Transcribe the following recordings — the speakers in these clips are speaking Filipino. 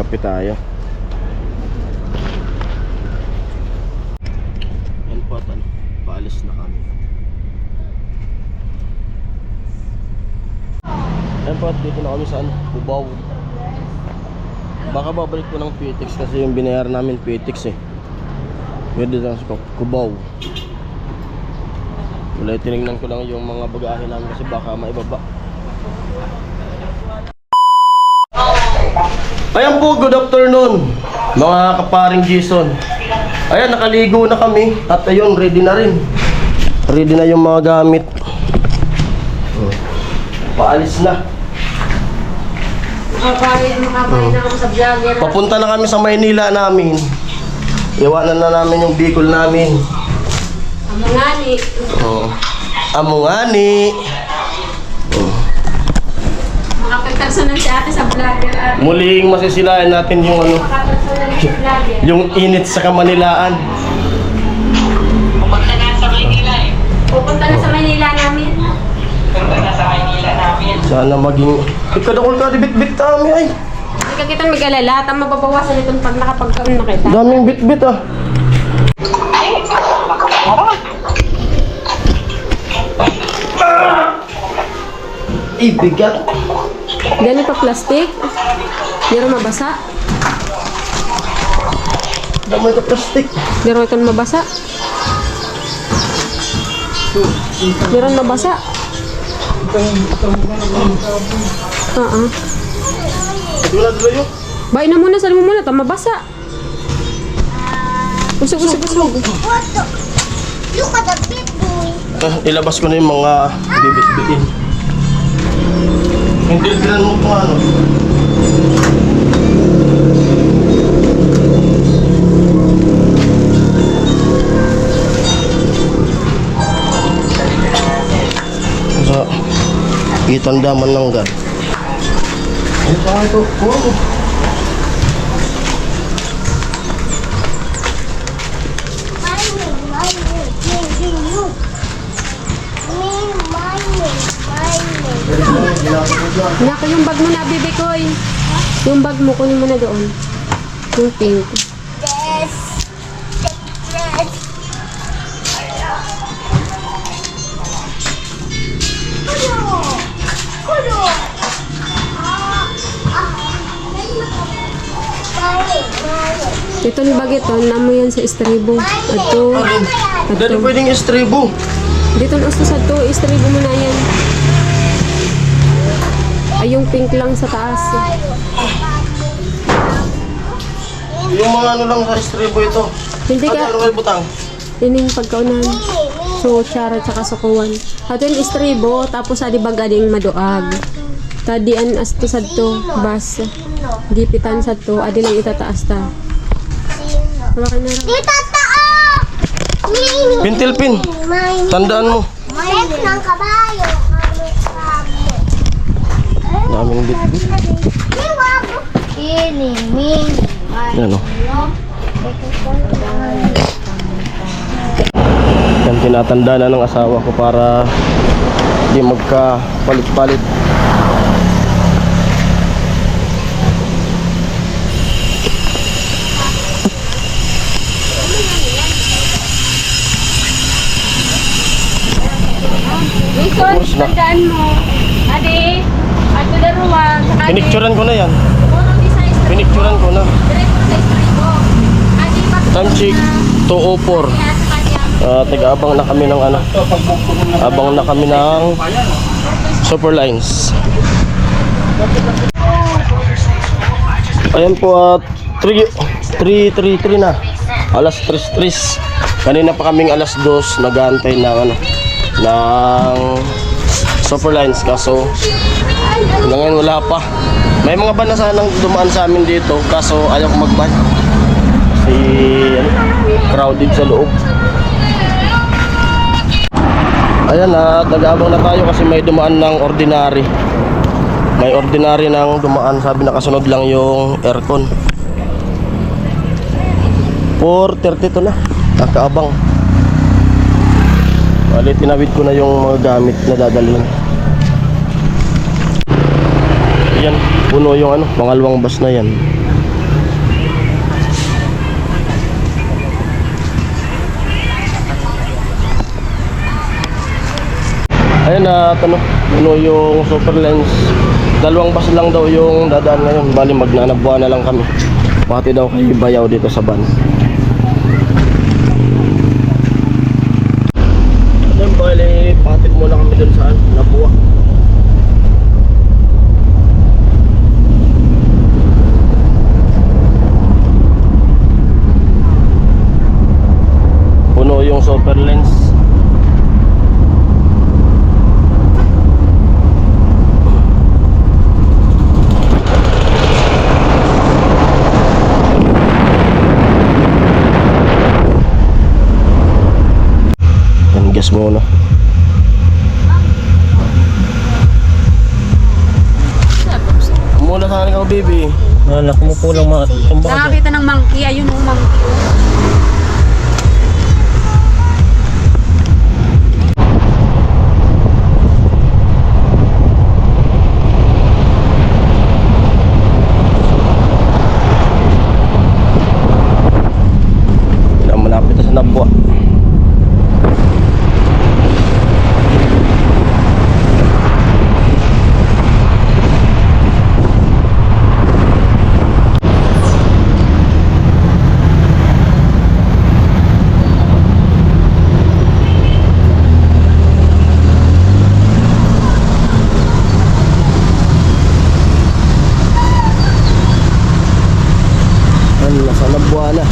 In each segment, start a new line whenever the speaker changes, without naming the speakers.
Magkape tayo. Yan po at ano, paalis na kami. Yan po at dito na kami sa ano, Cubao. Baka babalik ko ng PTX kasi yung binayaran namin PTX eh. Pwede lang sa Cubao. Wala, tinignan ko lang yung mga bagahe namin kasi baka maibaba. Ayan po, good afternoon mga kaparing Jason. Ayan, nakaligo na kami. At ayun, ready na rin. Ready na yung mga gamit. Paalis na.
Makakain na ako sa vlogger.
Papunta na kami sa Maynila namin. Iwanan na namin yung Bicol namin.
Amungani.
Amungani.
Makapagtarsunan si ate sa vlogger.
Muling masisilayan natin yung ano,
Makapagtarsunan si vlogger.
yung init sa Kamanilaan.
Pupunta na sa Maynila eh.
Pupunta na sa Manila namin.
Pupunta na sa Maynila namin.
Sana maging ikadakol ka, bit-bit kami ay.
Hindi ka kitang mag-alala. At ang mababawasan itong pag nakapagkaon na kita.
Daming bit-bit ah. Bigat.
Ganun pa plastic. Diro mabasa.
Damay ka plastic.
Diro itong mabasa. Diro mabasa.
Wala dala yun.
Bain na muna, sali mo muna. Ito mabasa. Usog.
Look at the big boy.
Ilabas ko na yung mga bibit-bitin. Hindi bilan mo kung ano. Sa itandaman ng gad. Ay, saan ito? Oh.
Naka, yung bag mo na, bibi koy. Yung bag mo, kunin mo na doon. Yung pink. Ito ni bag ito, namo yan sa estribo. Ato.
Dali pwedeng estribo.
Dito na usto sa to, estribo mo na yan. Ay, yung pink lang sa taas.
Yung mga ano lang sa estribo ito.
Hindi
Ano
ka,
may butang?
yun yung pagkaunan. So, tsara tsaka sukuan. Ato yung estribo, tapos adi bagading maduag. Tadian as to sad to, bas. Gipitan sad to, adi lang itataas ta. Hawakan na lang.
Tita tao!
Pintil pin. Tandaan mo.
Set ng kabayo.
Daming bit-bit.
Iniming.
Yan o. Yan, tinatanda na ng asawa ko para di magka-palit-palit.
Wilson,
Tapos na.
tandaan mo. Adi, ato daruan.
Pinicturan ko na yan.
Puro di sa estribo.
Pinicturan ko na.
Diretso sa estribo. Adi,
Time check 2:04. Taga-abang na kami ng ano. Abang na kami ng Superlines. Ayan po at 3:33 na. Alas 3:03. Kanina pa kaming alas 2 nag-aantay ng ano ng Superlines kaso hanggang ngayon wala pa. May mga van na sanang dumaan sa amin dito kaso ayaw ko mag-van. Kasi ano, crowded sa loob. Ayan at nag-aabang na tayo kasi may dumaan ng ordinary. May ordinary nang dumaan, sabi nakasunod lang yung aircon. 4:30 to na, nakaabang. Bali, tinawid ko na yung mga gamit na dadalhin. Yan, puno yung ano, pangalawang bus na yan. Ayan na, ano yung super lens. 2 bus lang daw yung dadaan ngayon. Bali magnanagbuhan na lang kami. Pati daw kay Bayaw dito sa van. Ayan, bali patid muna kami dun saan, Nabuwa. Puno yung super lens. Gas muna. Muna sana ikaw, baby.
Anak mo po lang mga tumba.
Nakakita ng monkey, ayun yung monkey.
Malapit na sa Nabuwa. Nasa Nabuwa na.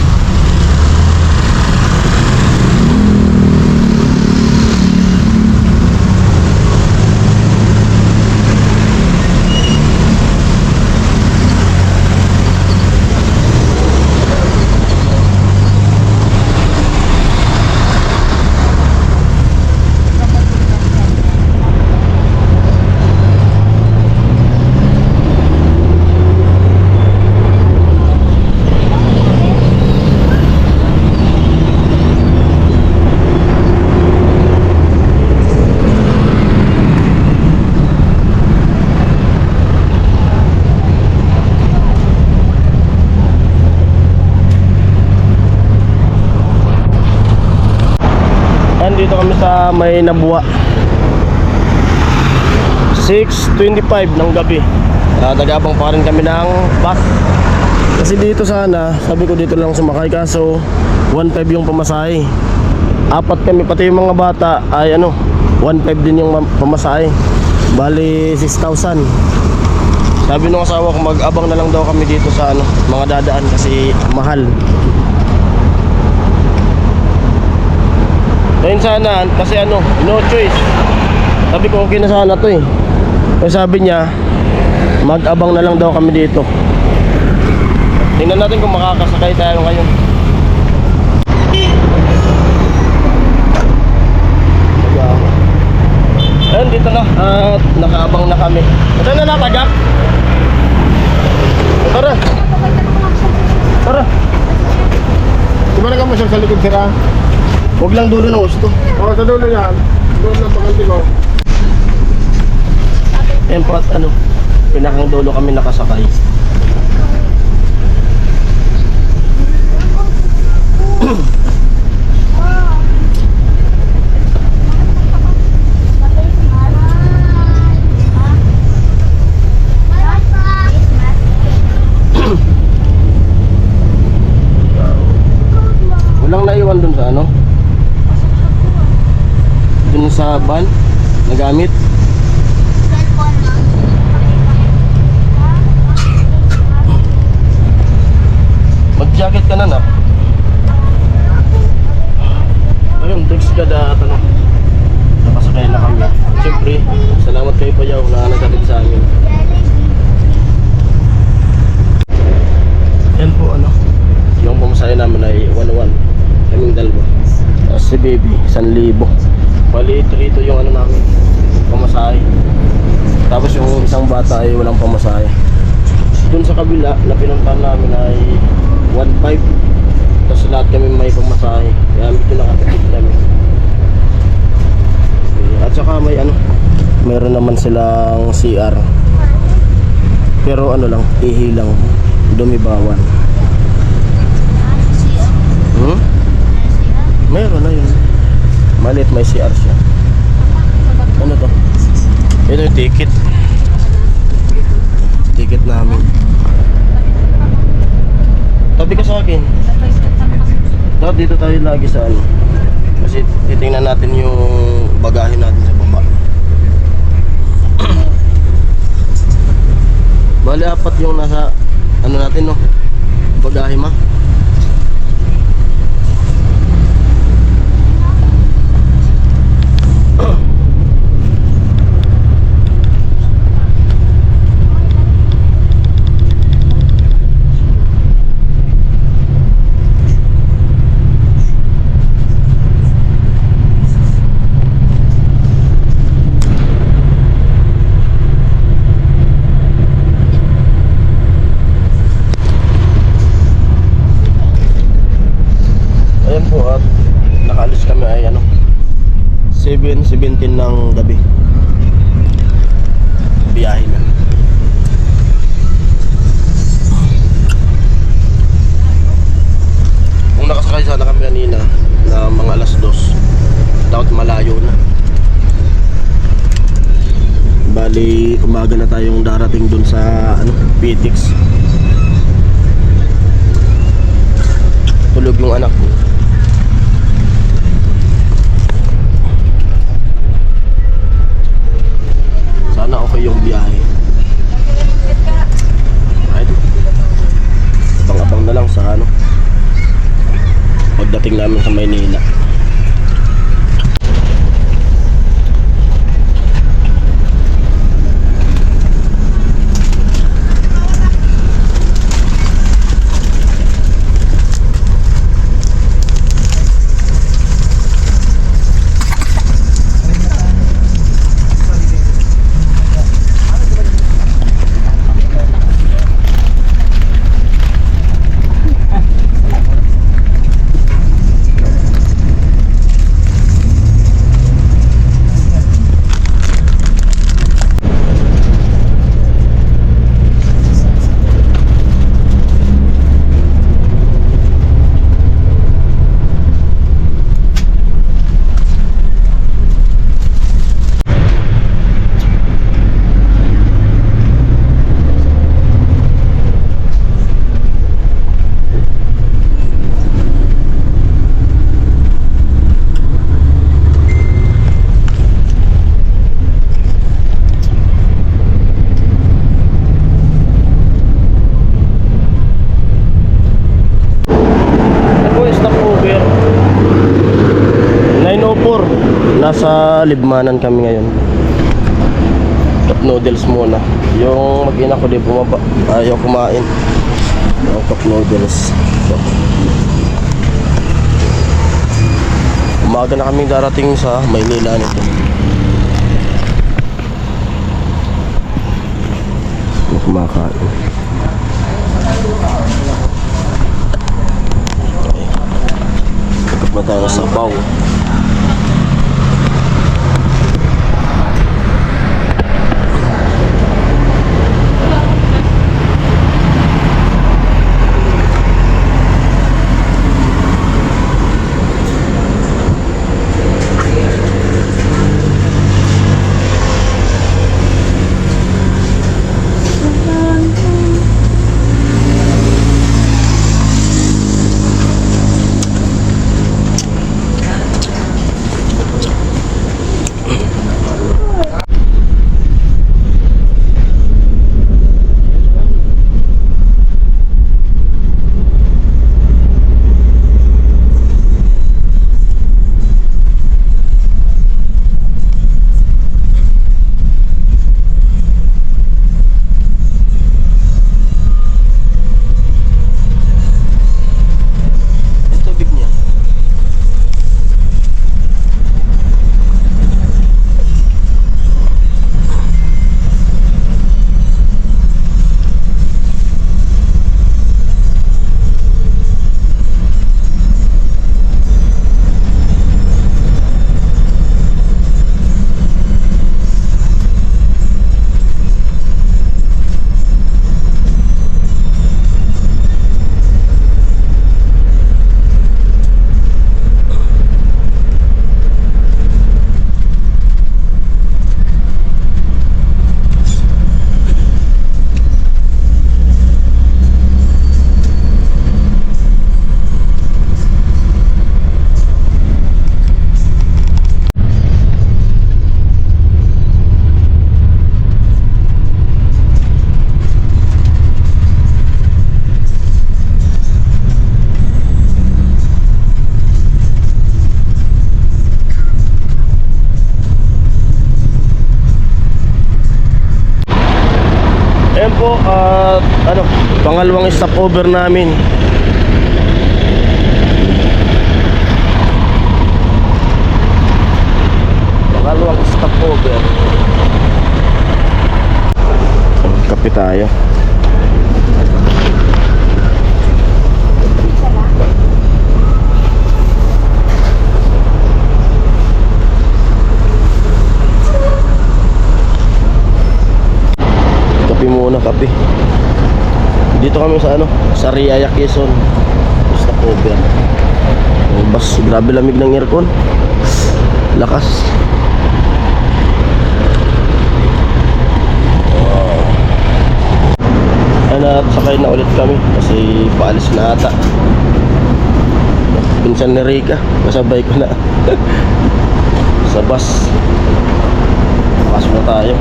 Dito kami sa may Nabuwa. 6:25 ng gabi. Nagabang pa rin kami ng bus. Kasi dito sana, sabi ko dito lang sumakay, kaso 1.5 yung pamasahe. 4 kami, pati yung mga bata ay 1.5 din yung pamasahe. Bali 6,000. Sabi nung asawa ko mag-abang na lang daw kami dito sa mga dadaan kasi mahal. Ayun sana, kasi no choice. Sabi ko okay na sana to eh. Kasi sabi niya, mag-abang na lang daw kami dito. Tingnan natin kung makakasakay tayo ngayon. Ayun, dito na. At nakaabang na kami. Ito na natagak. Tara. Tara.
Di ba nagamo siya sa likod sira?
Huwag lang dulo ng gusto.
Oo, sa dulo yan. Doon lang pakanti ko.
Ayan po at pinakang dulo kami nakasakay. Walang naiwan dun sa dun sa van na gamit. Mag-jacket ka na na. Ayun, thanks God at nakasakay na kami. Siyempre, salamat kay Bayaw na naghatid sa amin. Yan po yung pamasahe namin ay 101. Kaming dalawa. Si baby, 1,000. Bali, ito yung namin, pamasahe. Tapos yung isang bata ay walang pamasahe. Dun sa kabila na pinuntahan namin ay 1.5. Tapos lahat kami may pamasahe. Kaya medyo nakatipid kami. Okay. At saka may mayroon naman silang CR. Pero lang, ihi lang. Dumibawan. Meron na yun. Maliit, may CR siya. Ano to? Ito yung ticket. Ticket namin. Tabi ka sa akin. Dapat dito tayo lagi sa ano. Kasi titingnan natin yung bagahe natin sa baba. Bali apat yung nasa ano natin no. Bagahe ma. Ayan po at nakaalis kami ay ano 7:17 ng gabi. Biyahe na. Kung nakasakay sana kami kanina na mga alas 2, dapat malayo na. Bali umaga na tayong darating dun sa ano, PTX. Tulog yung anak ko. Sana okay yung biyahe. Right. Abang-abang na lang sa ano pagdating namin sa Maynila. Nasa Libmanan kami ngayon. Cup noodles muna. Yung mag-ina ko di bumaba. Ayaw kumain. Yung cup noodles. So, umaga na kami darating sa Maynila nito. Kumakain. Pagkat na tayo sa sabaw. ano, pangalawang stopover namin. Pangalawang stopover. Kape tayo. Kape muna, kape. Dito kami sa ano, sa Riaya, Quezon. Stopover. Bas, grabe lamig ng aircon. Lakas. At sakay na ulit kami kasi paalis na ata. Pinsan ni Rika, kasabay ko na sa bus. Pasok na tayo.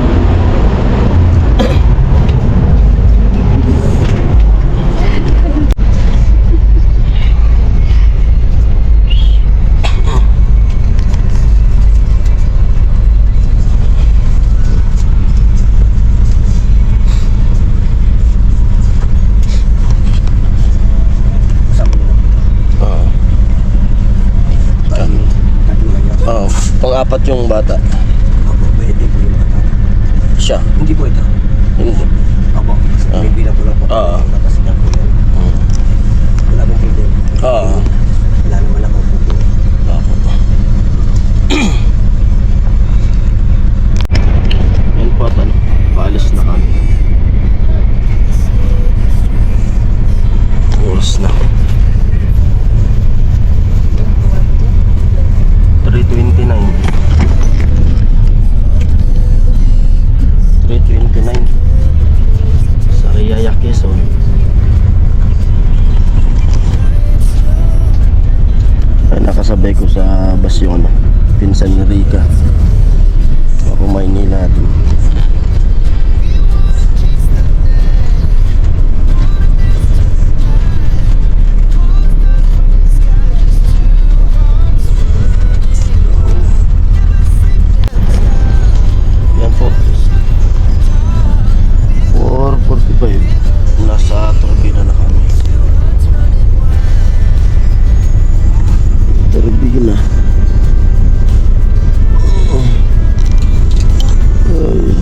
Pang-apat yung bata.
Ako, pwede po yung mga tao.
Siya.
Hindi po ito.
Hindi.
Ako, may bilang ko lang po.
Oo.
Napasinan po yan. Wala akong problema.
Oo.
Wala naman ako po.
Yan po at ano, paalis na kami. Oras na 3:29 sa Riaya, Quezon. Ay, nakasabay ko sa bus yung ano, pinsan ni Rika. Ako Maynila din. Yan po. 4:45. Nasa Turbina na kami. Turbina. Ay.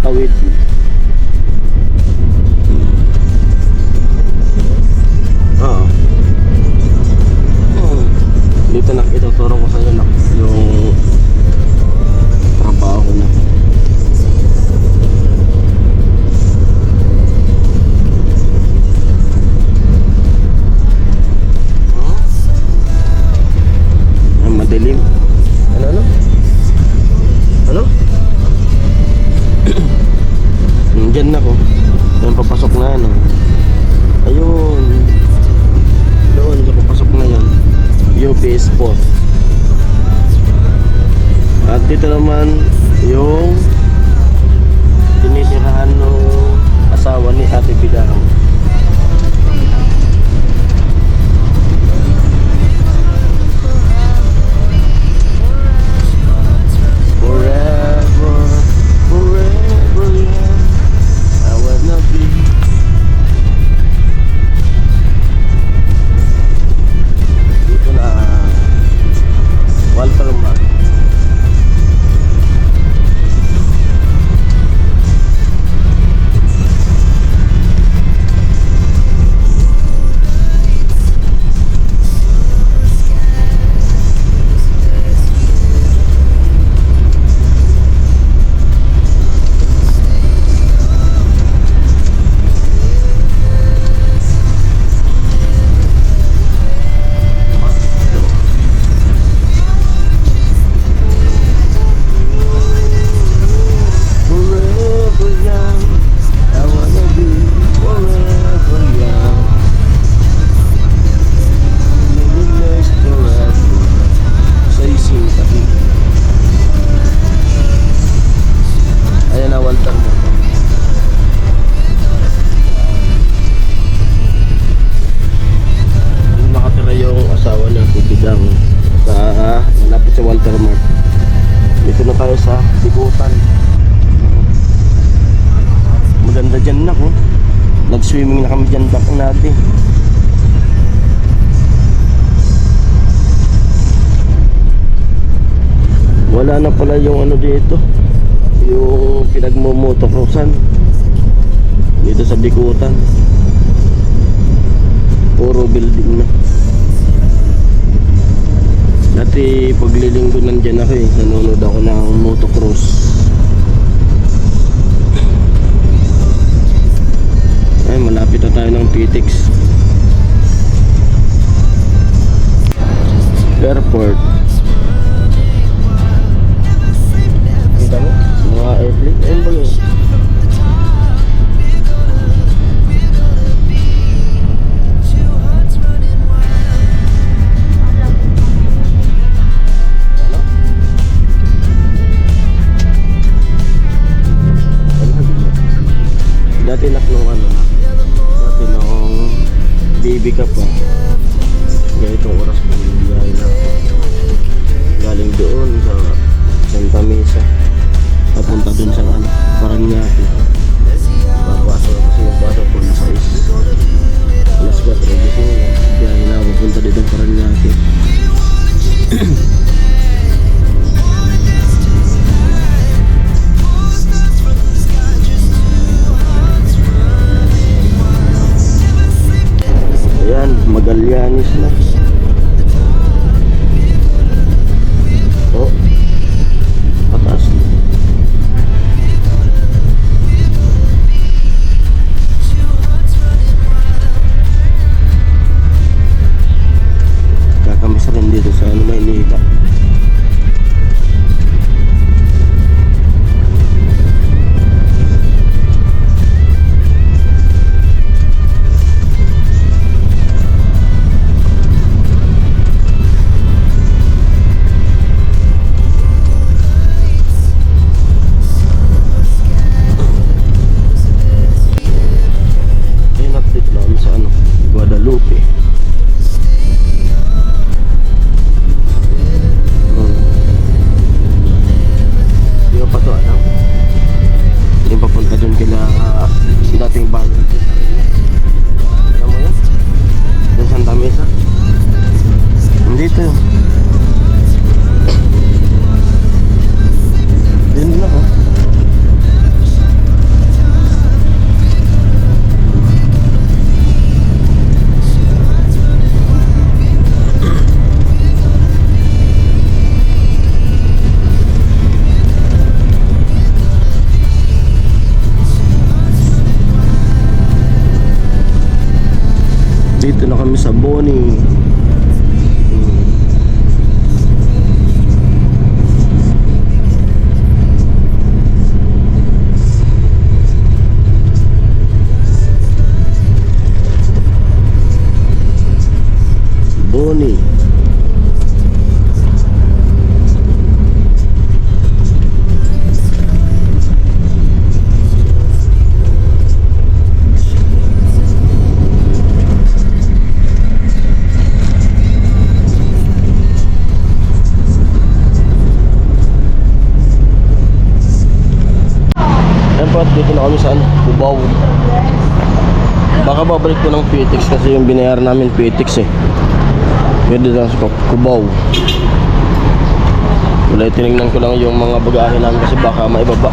tawid. Oo. Dito na, ituturo ko sa iyo na yung trabaho ko na. Ang madilim. Ano? Ano? Diyan na ko. Yan papasok na yan. Ayun. Doon, sa papasok na yan. UPS Sport. At dito naman yung tinitirahan ng asawa ni Ate Bidang. Forever, forever young, I wanna be. Dito na Walter Mark. Forever young, I wanna be forever young. Millions forever, say sympathy. Ayan na, Walter mo. Nakatira yung asawa niya, Bidang, sa malapit sa Walter Mark. Dito na tayo sa Bikutan. Maganda dyan na ko. Nag-swimming na kami dyan back natin. Wala na pala yung ano dito, yung pinagmumotocrossan dito sa Bikutan. Puro building na. Dati paglilinggo nandyan ako eh. Nanonood ako ng motocross. Ay, malapit na tayo ng PTX Airport. Kita mo? Mga airplane. Ayun ba yun? Dati nak nung ano na, dati nung baby ka pa, ganitong oras pa yung biyahe na galing doon sa Santa Mesa papunta doon sa ano, Paranaque. Papasok kasi yung bata po na sa alas 4 biyahe na papunta dito sa Paranaque. Ayan, Magallanes na. Oh, pataas na. Kakamiss rin dito sa ano, Maynila. sa Boni. Boni. Ayan po, at dito na kami sa Cubao. Baka babalik ko ng PTX kasi yung binayaran namin PTX eh. Pwede na sa Cubao. Wala, tinignan ko lang yung mga bagahe namin kasi baka maibaba.